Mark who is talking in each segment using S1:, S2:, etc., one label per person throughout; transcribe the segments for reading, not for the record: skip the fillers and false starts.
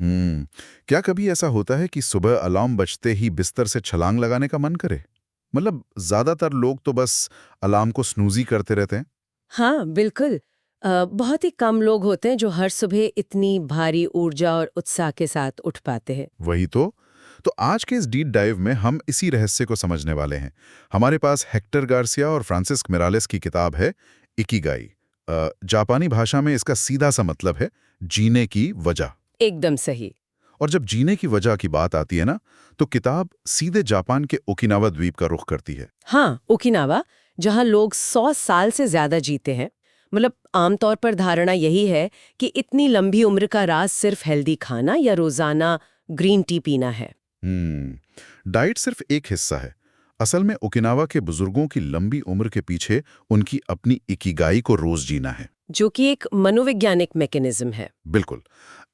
S1: क्या कभी ऐसा होता है कि सुबह अलार्म बजते ही बिस्तर से छलांग लगाने का मन करे? मतलब ज्यादातर लोग तो बस अलार्म को स्नूजी करते रहते हैं।
S2: हाँ, बिल्कुल। बहुत ही कम लोग होते हैं जो हर सुबह इतनी भारी ऊर्जा और उत्साह के साथ उठ पाते हैं।
S1: वही तो आज के इस डीप डाइव में हम इसी रहस्य को समझने वाले हैं। हमारे पास हेक्टर गार्सिया और फ्रांसिस्क मिरालेस की किताब है इकिगाई। जापानी भाषा में इसका सीधा सा मतलब है जीने की वजह।
S2: एकदम सही।
S1: और जब जीने की वजह की बात आती है ना, तो किताब सीधे जापान के ओकिनावा द्वीप का रुख करती है।
S2: हाँ, ओकिनावा, जहाँ लोग 100 साल से ज्यादा जीते हैं। मतलब आमतौर पर धारणा यही है कि इतनी लंबी उम्र का राज सिर्फ हेल्दी खाना या रोजाना ग्रीन टी पीना है।
S1: डाइट सिर्फ एक हिस्सा है। असल में ओकिनावा के बुजुर्गों की लंबी उम्र के पीछे उनकी अपनी इकिगाई को रोज जीना है।
S2: जो कि एक मनोवैज्ञानिक मैकेनिज्म है।
S1: बिल्कुल।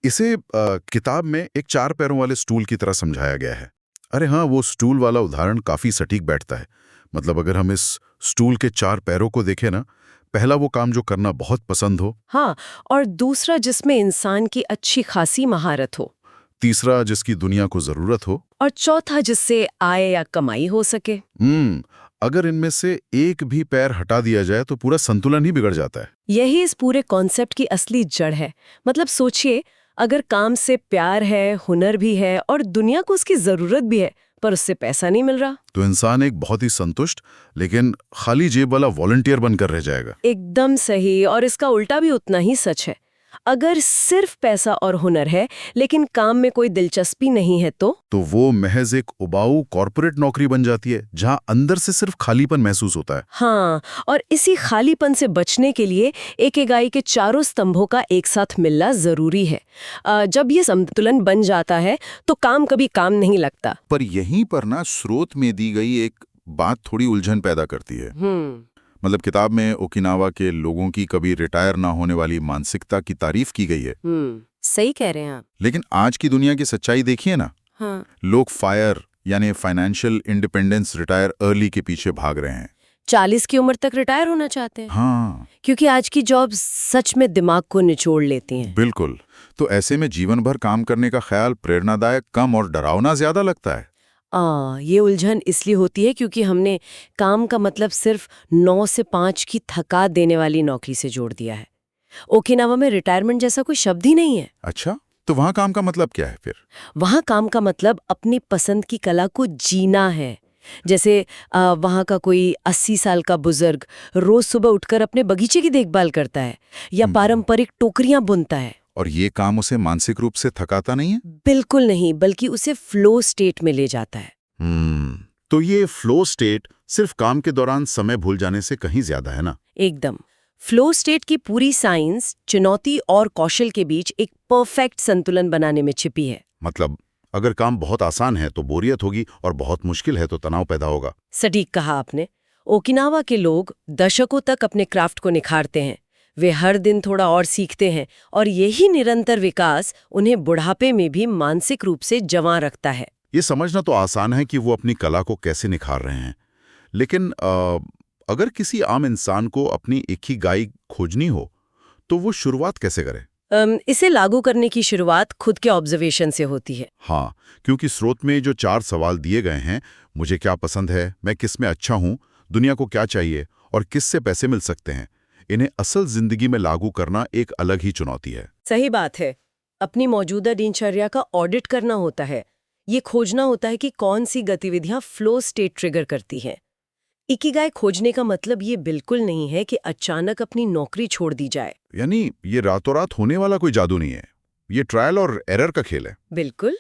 S1: इसे किताब में एक 4 पैरों वाले स्टूल की तरह समझाया गया है। अरे हाँ, वो स्टूल वाला उदाहरण काफी सटीक बैठता है। मतलब अगर हम इस स्टूल के 4 पैरों को देखें ना, पहला वो काम जो करना बहुत पसंद हो।
S2: हाँ, और दूसरा जिसमें इंसान की अच्छी खासी महारत हो।
S1: तीसरा जिसकी दुनिया को जरूरत हो।
S2: और चौथा जिससे आय या कमाई हो सके।
S1: अगर इनमें से एक भी पैर हटा दिया जाए तो पूरा संतुलन ही बिगड़ जाता है।
S2: यही इस पूरे कॉन्सेप्ट की असली जड़ है। मतलब सोचिए, अगर काम से प्यार है, हुनर भी है और दुनिया को उसकी जरूरत भी है, पर उससे पैसा नहीं मिल रहा,
S1: तो इंसान एक बहुत ही संतुष्ट लेकिन खाली जेब वाला वॉलंटियर बनकर रह जाएगा।
S2: एकदम सही। और इसका उल्टा भी उतना ही सच है। अगर सिर्फ पैसा और हुनर है लेकिन काम में कोई दिलचस्पी नहीं है तो
S1: वो महज एक उबाऊ कॉर्पोरेट नौकरी बन जाती है, जहां अंदर से सिर्फ खालीपन महसूस होता है।
S2: हाँ, और इसी खालीपन से बचने के लिए इकिगाई के चारों स्तंभों का एक साथ मिलना जरूरी है। जब ये संतुलन बन जाता है तो काम कभी काम नहीं लगता।
S1: पर यहीं पर ना स्रोत में दी गई एक बात थोड़ी उलझन पैदा करती है। मतलब किताब में ओकिनावा के लोगों की कभी रिटायर ना होने वाली मानसिकता की तारीफ की गई है।
S2: सही कह रहे हैं आप।
S1: लेकिन आज की दुनिया की सच्चाई देखिए ना।
S2: हाँ।
S1: लोग फायर यानी फाइनेंशियल इंडिपेंडेंस, रिटायर अर्ली के पीछे भाग रहे हैं।
S2: 40 की उम्र तक रिटायर होना चाहते हैं।
S1: हाँ,
S2: क्योंकि आज की जॉब सच में दिमाग को निचोड़ लेती हैं।
S1: बिल्कुल। तो ऐसे में जीवन भर काम करने का ख्याल प्रेरणादायक कम और डरावना ज्यादा लगता है।
S2: ये उलझन इसलिए होती है क्योंकि हमने काम का मतलब सिर्फ 9 से 5 की थका देने वाली नौकरी से जोड़ दिया है। ओकिनावा में रिटायरमेंट जैसा कोई शब्द ही नहीं है।
S1: अच्छा, तो वहाँ काम का मतलब क्या है फिर?
S2: वहाँ काम का मतलब अपनी पसंद की कला को जीना है। जैसे वहाँ का कोई 80 साल का बुजुर्ग रोज सुबह उठकर अपने बगीचे की देखभाल करता है या पारंपरिक टोकरियां बुनता है।
S1: और ये काम उसे मानसिक रूप से थकाता नहीं है?
S2: बिल्कुल नहीं, बल्कि उसे फ्लो स्टेट में ले जाता है।
S1: तो ये फ्लो स्टेट सिर्फ काम के दौरान समय भूल जाने से कहीं ज्यादा है ना?
S2: एकदम। फ्लो स्टेट की पूरी साइंस चुनौती और कौशल के बीच एक परफेक्ट संतुलन बनाने में छिपी है।
S1: मतलब अगर काम बहुत आसान है तो बोरियत होगी और बहुत मुश्किल है तो तनाव पैदा होगा।
S2: सटीक कहा आपने। ओकिनावा के लोग दशकों तक अपने क्राफ्ट को निखारते हैं। वे हर दिन थोड़ा और सीखते हैं और यही निरंतर विकास उन्हें बुढ़ापे में भी मानसिक रूप से जवां रखता है।
S1: ये समझना तो आसान है कि वो अपनी कला को कैसे निखार रहे हैं, लेकिन अगर किसी आम इंसान को अपनी इकिगाई खोजनी हो तो वो शुरुआत कैसे करे?
S2: इसे लागू करने की शुरुआत खुद के ऑब्जर्वेशन से होती है।
S1: हाँ, क्योंकि स्रोत में जो 4 सवाल दिए गए हैं, मुझे क्या पसंद है, मैं किस में अच्छा हूँ, दुनिया को क्या चाहिए और किससे पैसे मिल सकते हैं, इन्हें असल जिंदगी में लागू करना एक अलग ही चुनौती है।
S2: सही बात है। अपनी मौजूदा दिनचर्या का ऑडिट करना होता है। ये खोजना होता है कि कौन सी गतिविधियां फ्लो स्टेट ट्रिगर करती हैं। इकिगाई खोजने का मतलब ये बिल्कुल नहीं है कि अचानक अपनी नौकरी छोड़ दी जाए।
S1: यानी ये रातों रात होने वाला कोई जादू नहीं है, ये ट्रायल और एरर का खेल है।
S2: बिल्कुल।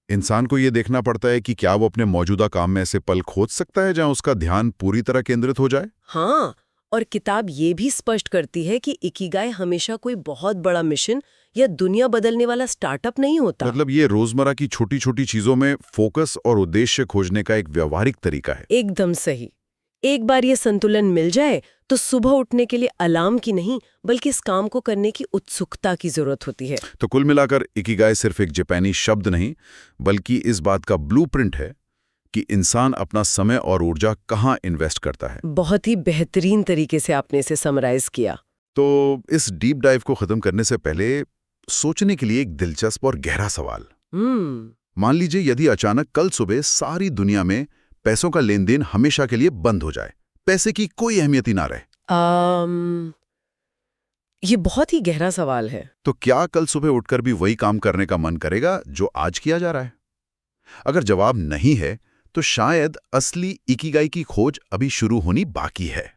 S1: इंसान को ये देखना पड़ता है कि क्या वो अपने मौजूदा काम में ऐसे पल खोज सकता है जहां उसका ध्यान पूरी तरह केंद्रित हो जाए।
S2: हाँ, और किताब ये भी स्पष्ट करती है कि इकिगाई हमेशा कोई बहुत बड़ा मिशन या दुनिया बदलने वाला स्टार्टअप नहीं होता।
S1: मतलब ये रोजमर्रा की छोटी छोटी चीजों में फोकस और उद्देश्य खोजने का एक व्यवहारिक तरीका है।
S2: एकदम सही। एक बार ये संतुलन मिल जाए तो सुबह उठने के लिए अलार्म की नहीं बल्कि इस काम को करने की उत्सुकता की जरूरत होती है।
S1: तो कुल मिलाकर इकिगाई सिर्फ एक जापानी शब्द नहीं, बल्कि इस बात का ब्लूप्रिंट है कि इंसान अपना समय और ऊर्जा कहाँ इन्वेस्ट करता है।
S2: बहुत ही बेहतरीन तरीके से आपने इसे समराइज किया।
S1: तो इस डीप डाइव को खत्म करने से पहले सोचने के लिए एक दिलचस्प और गहरा सवाल।
S2: हम्म।
S1: मान लीजिए यदि अचानक कल सुबह सारी दुनिया में पैसों का लेन देन हमेशा के लिए बंद हो जाए, पैसे की कोई अहमियत ही ना रहे,
S2: ये बहुत ही गहरा सवाल है।
S1: तो क्या कल सुबह उठकर भी वही काम करने का मन करेगा जो आज किया जा रहा है? अगर जवाब नहीं है, तो शायद असली इकिगाई की खोज अभी शुरू होनी बाकी है।